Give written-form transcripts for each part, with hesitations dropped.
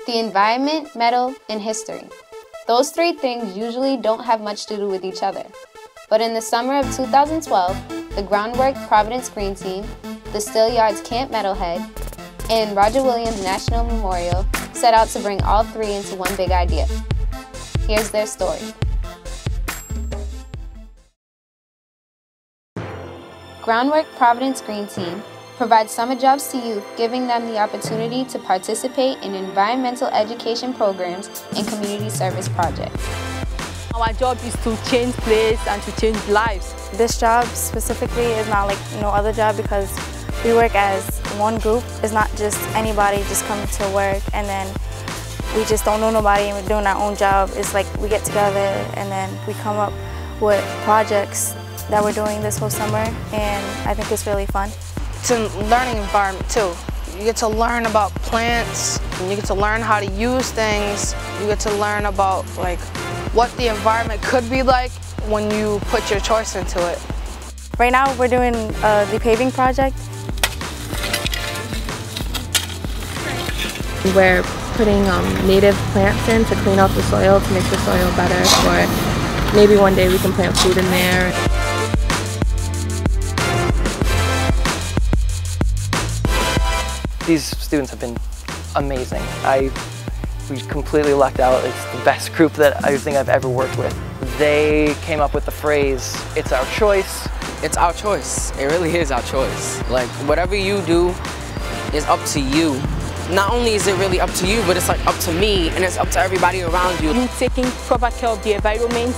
the environment, metal, and history. Those three things usually don't have much to do with each other. But in the summer of 2012, the Groundwork Providence Green Team, the Steel Yards Camp Metalhead, and Roger Williams National Memorial set out to bring all three into one big idea. Here's their story. Groundwork Providence Green Team provides summer jobs to youth, giving them the opportunity to participate in environmental education programs and community service projects. Our job is to change places and to change lives. This job specifically is not like no other job because we work as one group. It's not just anybody just coming to work and then we just don't know nobody and we're doing our own job. It's like we get together and then we come up with projects that we're doing this whole summer, and I think it's really fun. It's a learning environment too. You get to learn about plants, and you get to learn how to use things. You get to learn about like what the environment could be like when you put your choice into it. Right now we're doing the paving project. We're putting native plants in to clean out the soil, to make the soil better for maybe one day we can plant food in there. These students have been amazing. We completely lucked out. It's the best group that I think I've ever worked with. They came up with the phrase, "It's our choice." It's our choice. It really is our choice. Like, whatever you do is up to you. Not only is it really up to you, but it's like up to me, and it's up to everybody around you. You taking proper care of the environment,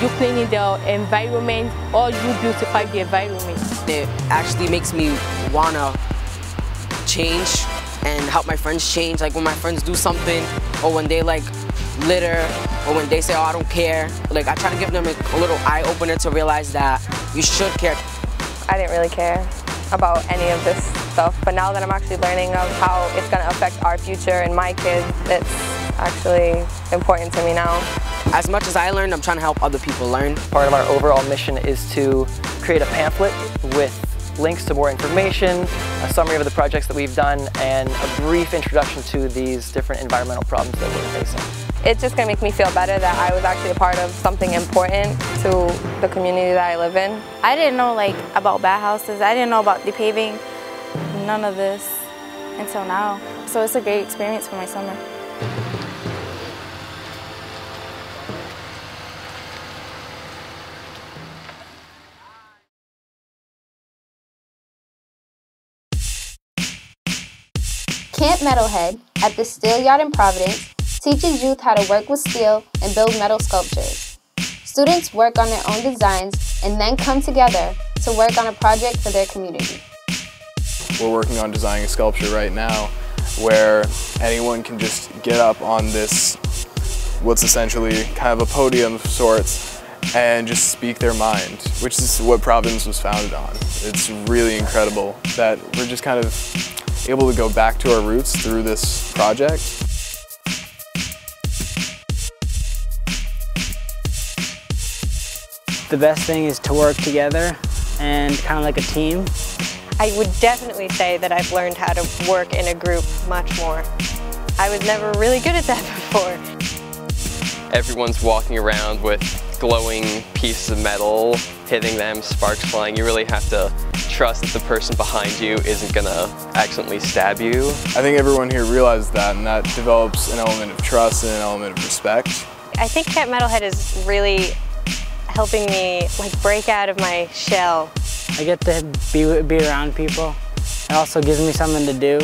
you cleaning the environment, or you beautify the environment. It actually makes me wanna change and help my friends change. Like when my friends do something, or when they like litter, or when they say, "Oh, I don't care," like I try to give them a little eye opener to realize that you should care. I didn't really care about any of this stuff, but now that I'm actually learning of how it's going to affect our future and my kids, it's actually important to me now. As much as I learned, I'm trying to help other people learn. Part of our overall mission is to create a pamphlet with links to more information, a summary of the projects that we've done, and a brief introduction to these different environmental problems that we're facing. It's just going to make me feel better that I was actually a part of something important to the community that I live in. I didn't know like about bathhouses. I didn't know about the paving, none of this until now. So it's a great experience for my summer. Camp Metalhead at the Steel Yard in Providence teaches youth how to work with steel and build metal sculptures. Students work on their own designs and then come together to work on a project for their community. We're working on designing a sculpture right now where anyone can just get up on this, what's essentially kind of a podium of sorts, and just speak their mind, which is what Providence was founded on. It's really incredible that we're just kind of able to go back to our roots through this project. The best thing is to work together and kind of like a team. I would definitely say that I've learned how to work in a group much more. I was never really good at that before. Everyone's walking around with glowing pieces of metal, hitting them, sparks flying. You really have to trust that the person behind you isn't gonna accidentally stab you. I think everyone here realizes that, and that develops an element of trust and an element of respect. I think Camp Metalhead is really helping me like break out of my shell. I get to be around people. It also gives me something to do,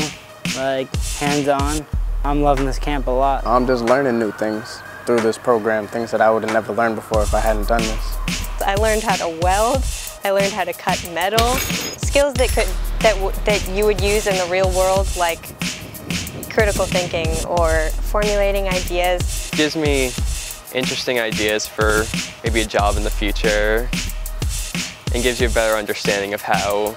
like hands-on. I'm loving this camp a lot. I'm just learning new things through this program, things that I would have never learned before if I hadn't done this. I learned how to weld, I learned how to cut metal, skills that you would use in the real world, like critical thinking or formulating ideas. It gives me interesting ideas for maybe a job in the future, and gives you a better understanding of how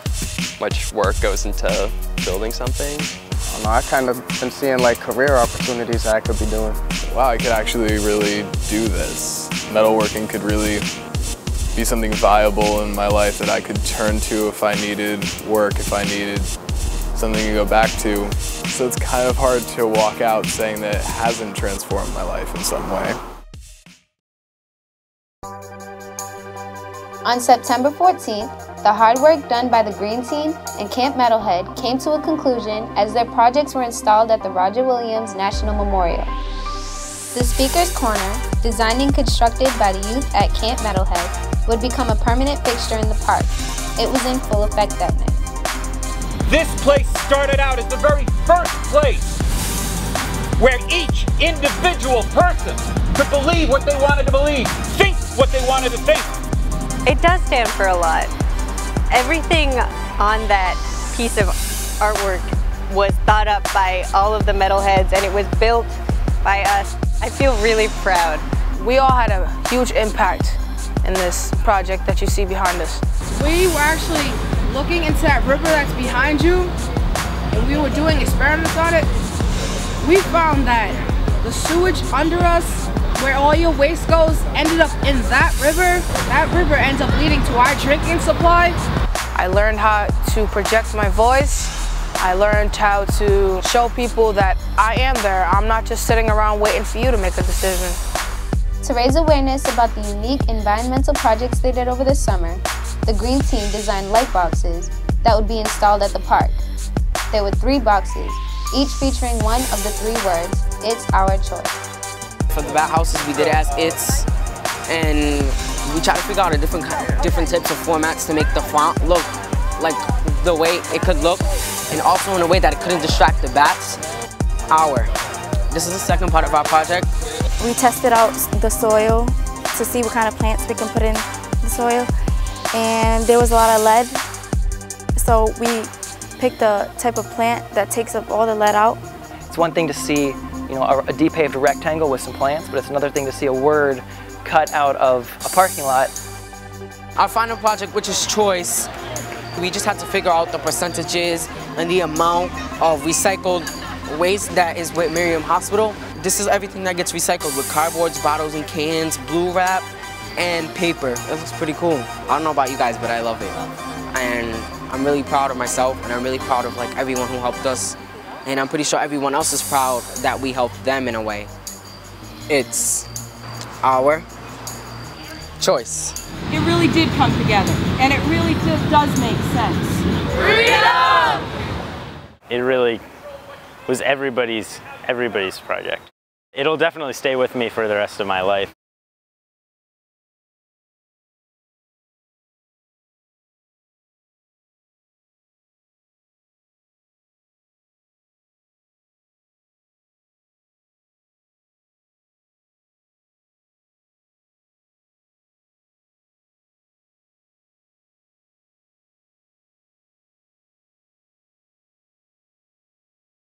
much work goes into building something. I don't know, I kind of been seeing like career opportunities that I could be doing. Wow, I could actually really do this. Metalworking could really be something viable in my life that I could turn to if I needed work, if I needed something to go back to. So it's kind of hard to walk out saying that it hasn't transformed my life in some way. On September 14th, the hard work done by the Green Team and Camp Metalhead came to a conclusion as their projects were installed at the Roger Williams National Memorial. The Speaker's Corner, designed and constructed by the youth at Camp Metalhead, would become a permanent fixture in the park. It was in full effect that night. This place started out as the very first place where each individual person could believe what they wanted to believe, think what they wanted to think. It does stand for a lot. Everything on that piece of artwork was thought up by all of the metalheads, and it was built by us. I feel really proud. We all had a huge impact in this project that you see behind us. We were actually looking into that river that's behind you, and we were doing experiments on it. We found that the sewage under us, where all your waste goes, ended up in that river. That river ends up leading to our drinking supply. I learned how to project my voice. I learned how to show people that I am there. I'm not just sitting around waiting for you to make a decision. To raise awareness about the unique environmental projects they did over the summer, the Green Team designed light boxes that would be installed at the park. There were 3 boxes, each featuring one of the 3 words, "It's our choice." For the bat houses, we did it as it's, and we tried to figure out different types of formats to make the font look like the way it could look, and also in a way that it couldn't distract the bats. This is the second part of our project. We tested out the soil to see what kind of plants we can put in the soil, and there was a lot of lead, so we picked a type of plant that takes up all the lead out. It's one thing to see, a de-paved rectangle with some plants, but it's another thing to see a word cut out of a parking lot. Our final project, which is choice, we just had to figure out the percentages and the amount of recycled waste that is with Miriam Hospital. This is everything that gets recycled with cardboards, bottles and cans, blue wrap, and paper. It looks pretty cool. I don't know about you guys, but I love it. And I'm really proud of myself, and I'm really proud of everyone who helped us. And I'm pretty sure everyone else is proud that we helped them in a way. It's our choice. It really did come together, and it really does make sense. Freedom! It really was everybody's project. It'll definitely stay with me for the rest of my life.